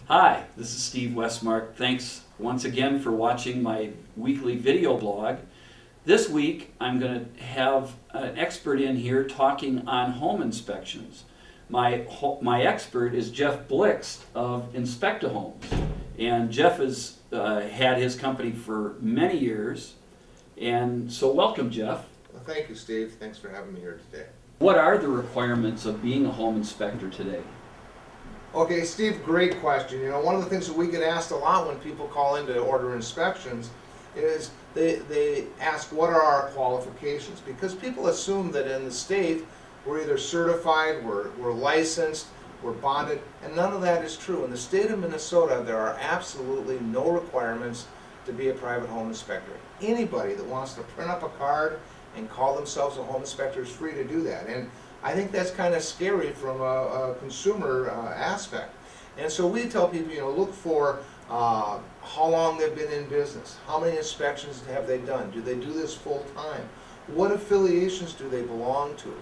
Hi, this is Steve Westmark. Thanks once again for watching my weekly video blog. This week I'm going to have an expert in here talking on home inspections. My expert is Jeff Blixt of InspectaHomes. And Jeff has had his company for many years. And so welcome, Jeff. Well, thank you, Steve. Thanks for having me here today. What are the requirements of being a home inspector today? Okay, Steve, great question. You know, one of the things that we get asked a lot when people call in to order inspections is they ask what are our qualifications, because people assume that in the state we're either certified, we're licensed, we're bonded, and none of that is true. In the state of Minnesota, there are absolutely no requirements to be a private home inspector. Anybody that wants to print up a card and call themselves a home inspector is free to do that. And I think that's kind of scary from a consumer aspect. And so we tell people, you know, look for how long they've been in business, how many inspections have they done, do they do this full time, what affiliations do they belong to.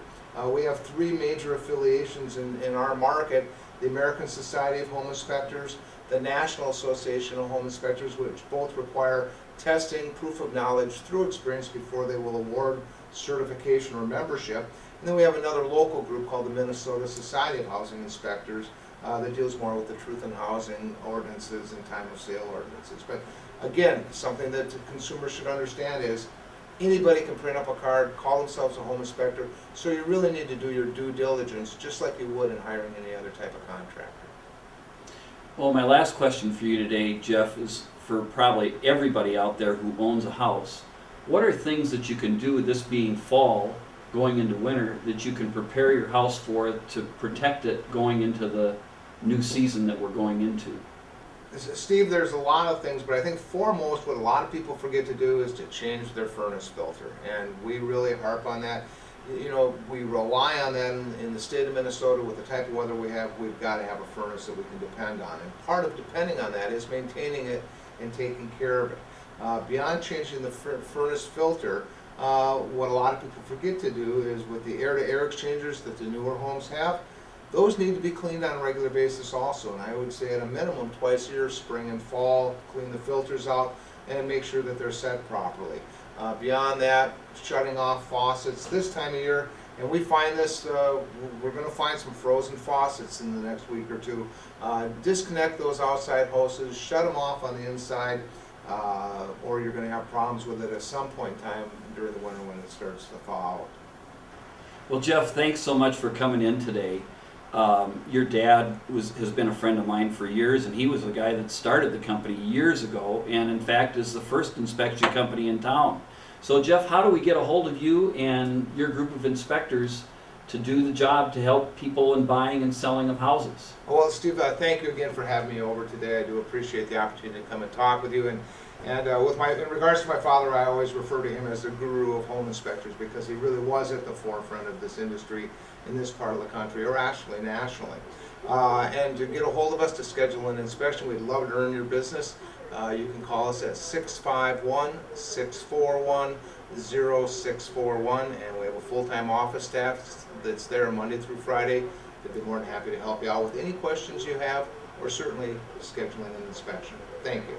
We have three major affiliations in our market: the American Society of Home Inspectors, the National Association of Home Inspectors, which both require testing, proof of knowledge through experience before they will award certification or membership. And then we have another local group called the Minnesota Society of Housing Inspectors that deals more with the truth in housing ordinances and time of sale ordinances. But again, something that consumers should understand is anybody can print up a card, call themselves a home inspector, so you really need to do your due diligence just like you would in hiring any other type of contractor. Well, my last question for you today, Jeff, is for probably everybody out there who owns a house. What are things that you can do, this being fall, going into winter, that you can prepare your house for to protect it going into the new season that we're going into? Steve, there's a lot of things, but I think foremost what a lot of people forget to do is to change their furnace filter, and we really harp on that. You know, we rely on that in the state of Minnesota with the type of weather we have. We've got to have a furnace that we can depend on, and part of depending on that is maintaining it and taking care of it. Beyond changing the furnace filter, what a lot of people forget to do is with the air-to-air exchangers that the newer homes have, those need to be cleaned on a regular basis also. And I would say at a minimum twice a year, spring and fall, clean the filters out and make sure that they're set properly. Beyond that, shutting off faucets this time of year, and we find this, we're going to find some frozen faucets in the next week or two. Disconnect those outside hoses, shut them off on the inside, or you're going to have problems with it at some point in time during the winter when it starts to thaw out. Well, Jeff, thanks so much for coming in today. Your dad has been a friend of mine for years, and he was the guy that started the company years ago, and in fact is the first inspection company in town. So Jeff, how do we get a hold of you and your group of inspectors to do the job to help people in buying and selling of houses? Well, Steve, thank you again for having me over today. I do appreciate the opportunity to come and talk with you. And in regards to my father, I always refer to him as the guru of home inspectors, because he really was at the forefront of this industry in this part of the country, or actually nationally. And to get a hold of us to schedule an inspection, we'd love to earn your business. You can call us at 651-641-0641, and we have a full-time office staff that's there Monday through Friday. They'd be more than happy to help you out with any questions you have, or certainly scheduling an inspection. Thank you.